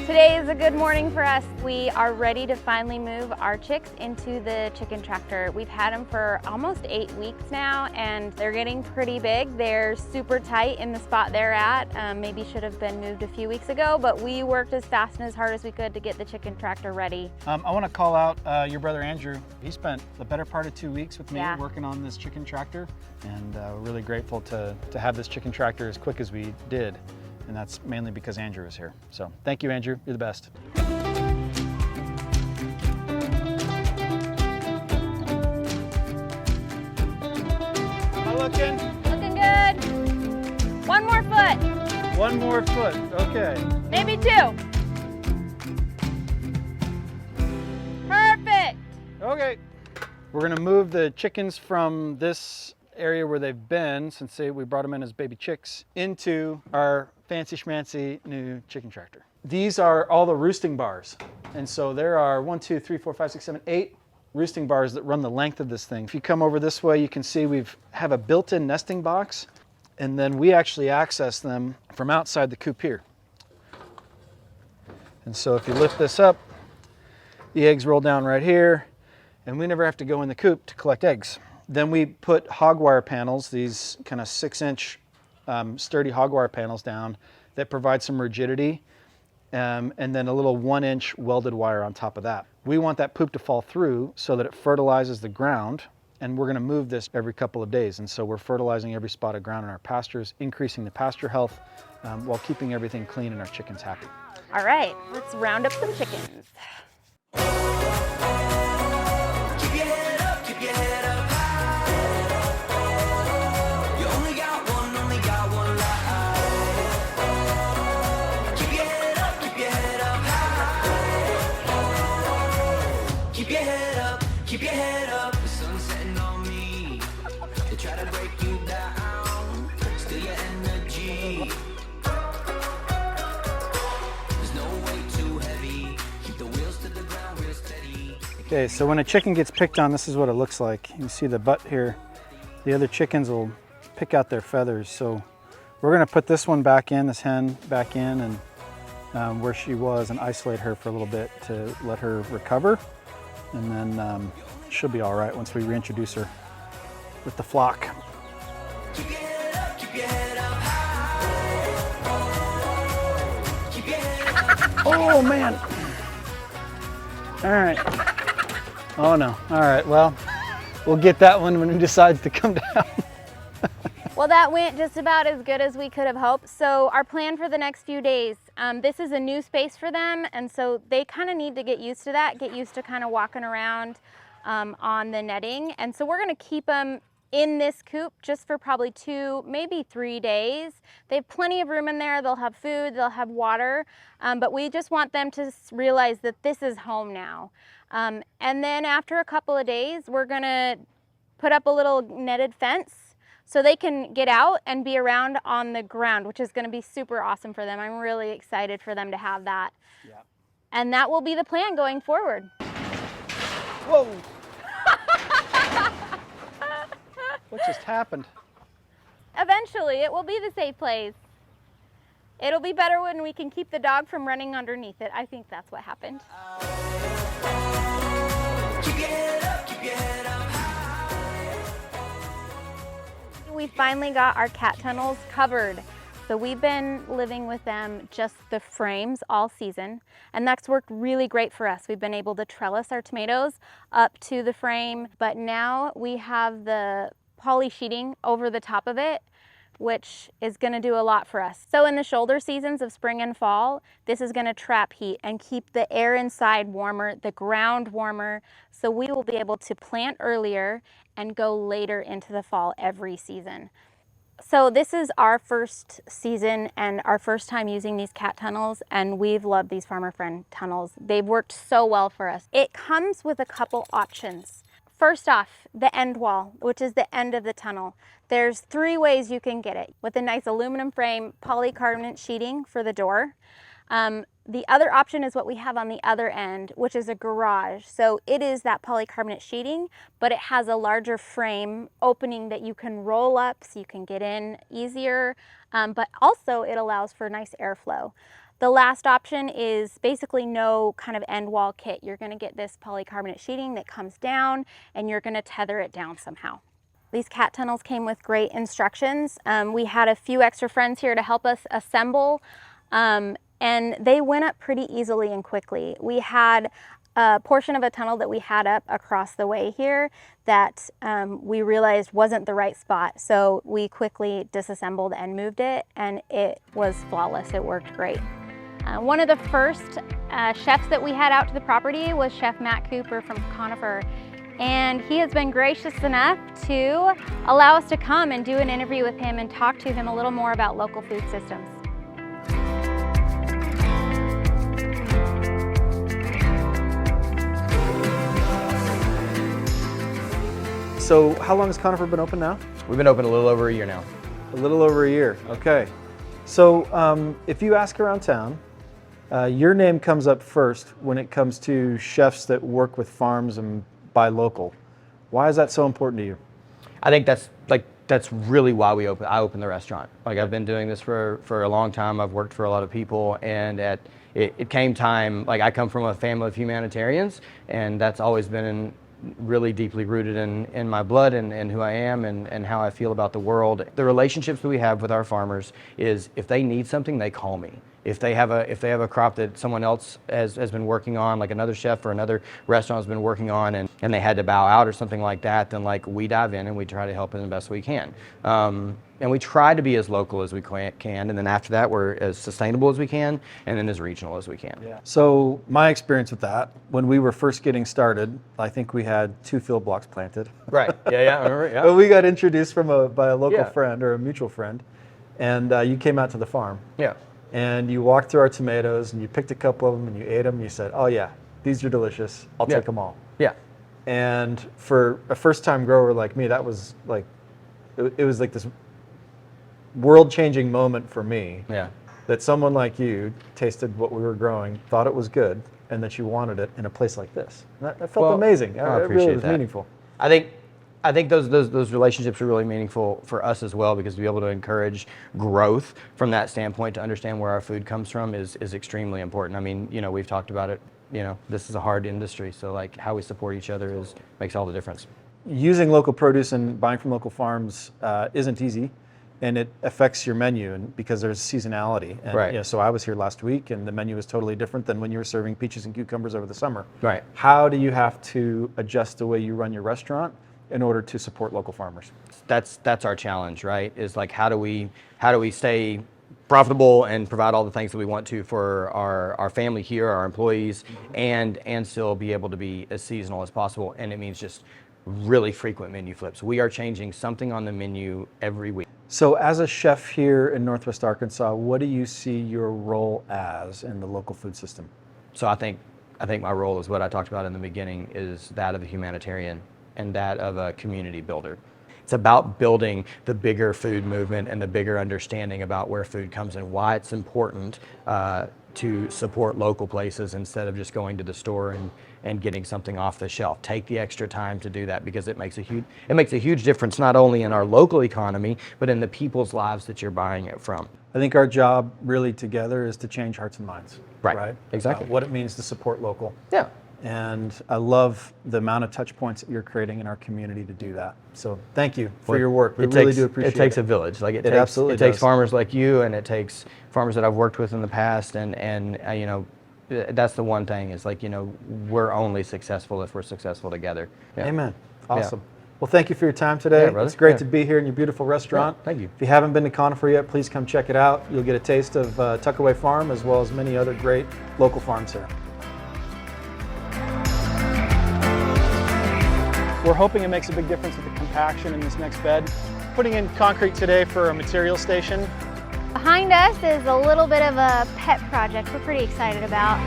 Today is a good morning for us. We are ready to finally move our chicks into the chicken tractor. We've had them for almost 8 weeks now, and they're getting pretty big. They're super tight in the spot they're at. Maybe should have been moved a few weeks ago, but we worked as fast and as hard as we could to get the chicken tractor ready. I want to call out your brother Andrew. He spent the better part of 2 weeks with me working on this chicken tractor, and we're really grateful to have this chicken tractor as quick as we did. And that's mainly because Andrew is here. So thank you, Andrew. You're the best. Am I looking? Looking good. One more foot. One more foot. Okay. Maybe 2. Perfect. Okay. We're gonna move the chickens from this area where they've been, since we brought them in as baby chicks, into our fancy schmancy new chicken tractor. These are all the roosting bars. And so there are 1, 2, 3, 4, 5, 6, 7, 8 roosting bars that run the length of this thing. If you come over this way, you can see we have a built-in nesting box, and then we actually access them from outside the coop here. And so if you lift this up, the eggs roll down right here, and we never have to go in the coop to collect eggs. Then we put hog wire panels, these kind of 6-inch sturdy hog wire panels down that provide some rigidity, and then a little 1-inch welded wire on top of that. We want that poop to fall through so that it fertilizes the ground, and we're gonna move this every couple of days. And so we're fertilizing every spot of ground in our pastures, increasing the pasture health while keeping everything clean and our chickens happy. All right, let's round up some chickens. Keep your head up, the sun's setting on me. They try to break you down, steal your energy. There's no weight too heavy, keep the wheels to the ground real steady. Okay, so when a chicken gets picked on, this is what it looks like. You can see the butt here. The other chickens will pick out their feathers. So we're gonna put this one back in, this hen back in, and where she was, and isolate her for a little bit to let her recover. And then she'll be all right once we reintroduce her with the flock. Keep your head up, keep your head up high. Keep your head up. Oh man! All right. Oh no. All right. Well, we'll get that one when he decides to come down. Well, that went just about as good as we could have hoped. So our plan for the next few days, this is a new space for them, and so they kind of need to get used to that, get used to kind of walking around on the netting. And so we're going to keep them in this coop just for probably 2, maybe 3 days. They have plenty of room in there. They'll have food, they'll have water, but we just want them to realize that this is home now. And then after a couple of days, we're going to put up a little netted fence so they can get out and be around on the ground, which is going to be super awesome for them. I'm really excited for them to have that. Yep. And that will be the plan going forward. Whoa! What just happened? Eventually, it will be the safe place. It'll be better when we can keep the dog from running underneath it. I think that's what happened. Keep your head up, keep your head up high. We finally got our cat tunnels covered. So we've been living with them, just the frames, all season, and that's worked really great for us. We've been able to trellis our tomatoes up to the frame, but now we have the poly sheeting over the top of it, which is going to do a lot for us. So in the shoulder seasons of spring and fall, this is going to trap heat and keep the air inside warmer, the ground warmer, so we will be able to plant earlier and go later into the fall every season. So this is our first season and our first time using these cat tunnels, and we've loved these farmer friend tunnels. They've worked so well for us. It comes with a couple options. First off, the end wall, which is the end of the tunnel. There's 3 ways you can get it. With a nice aluminum frame polycarbonate sheeting for the door. The other option is what we have on the other end, which is a garage. So it is that polycarbonate sheeting, but it has a larger frame opening that you can roll up so you can get in easier. but also it allows for nice airflow. The last option is basically no kind of end wall kit. You're going to get this polycarbonate sheeting that comes down, and you're going to tether it down somehow. These cat tunnels came with great instructions. We had a few extra friends here to help us assemble, and they went up pretty easily and quickly. We had a portion of a tunnel that we had up across the way here that we realized wasn't the right spot. So we quickly disassembled and moved it, and it was flawless. It worked great. One of the first chefs that we had out to the property was Chef Matt Cooper from Conifer. And he has been gracious enough to allow us to come and do an interview with him and talk to him a little more about local food systems. So how long has Conifer been open now? We've been open a little over a year now. A little over a year, okay. So if you ask around town, your name comes up first when it comes to chefs that work with farms and buy local. Why is that so important to you? I think that's really why I opened the restaurant. Like, I've been doing this for a long time. I've worked for a lot of people, and it came time, like, I come from a family of humanitarians, and that's always been really deeply rooted in my blood and who I am and how I feel about the world. The relationships that we have with our farmers is, if they need something, they call me. If they have a crop that someone else has been working on, like another chef or another restaurant has been working on, and they had to bow out or something like that, then like we dive in and we try to help in the best we can. And we try to be as local as we can, and then after that we're as sustainable as we can, and then as regional as we can. Yeah. So my experience with that, when we were first getting started, I think we had 2 field blocks planted. Right. Yeah. I remember. Yeah. But we got introduced by a local Yeah. friend or a mutual friend, and you came out to the farm. Yeah. And you walked through our tomatoes, and you picked a couple of them, and you ate them, and you said, "Oh yeah, these are delicious. I'll take them all." Yeah. And for a first-time grower like me, that was like, it was like this world-changing moment for me. Yeah. That someone like you tasted what we were growing, thought it was good, and that you wanted it in a place like this. That felt amazing. It really was meaningful. I think those relationships are really meaningful for us as well, because to be able to encourage growth from that standpoint, to understand where our food comes from is extremely important. I mean, we've talked about it, this is a hard industry, so like how we support each other makes all the difference. Using local produce and buying from local farms isn't easy, and it affects your menu, and because there's seasonality. And, right. So I was here last week, and the menu is totally different than when you were serving peaches and cucumbers over the summer. Right. How do you have to adjust the way you run your restaurant in order to support local farmers? That's our challenge, right? Is like, how do we stay profitable and provide all the things that we want to for our family here, our employees, and still be able to be as seasonal as possible. And it means just really frequent menu flips. We are changing something on the menu every week. So as a chef here in Northwest Arkansas, what do you see your role as in the local food system? So I think my role is what I talked about in the beginning, is that of a humanitarian and that of a community builder. It's about building the bigger food movement and the bigger understanding about where food comes and why it's important to support local places instead of just going to the store and getting something off the shelf. Take the extra time to do that, because it makes a huge difference, not only in our local economy, but in the people's lives that you're buying it from. I think our job really together is to change hearts and minds. Right. Exactly. What it means to support local. Yeah. And I love the amount of touch points that you're creating in our community to do that. So thank you for your work. We really do appreciate it. It takes a village. Like it absolutely takes does. farmers like you, and it takes farmers that I've worked with in the past, and that's the one thing, is like, we're only successful if we're successful together. Yeah. Amen. Awesome. Well, thank you for your time today. Yeah, brother. It's great Yeah. to be here in your beautiful restaurant. Yeah, thank you. If you haven't been to Conifer yet, please come check it out. You'll get a taste of Tuckaway Farm, as well as many other great local farms here. We're hoping it makes a big difference with the compaction in this next bed. Putting in concrete today for a material station. Behind us is a little bit of a pet project we're pretty excited about.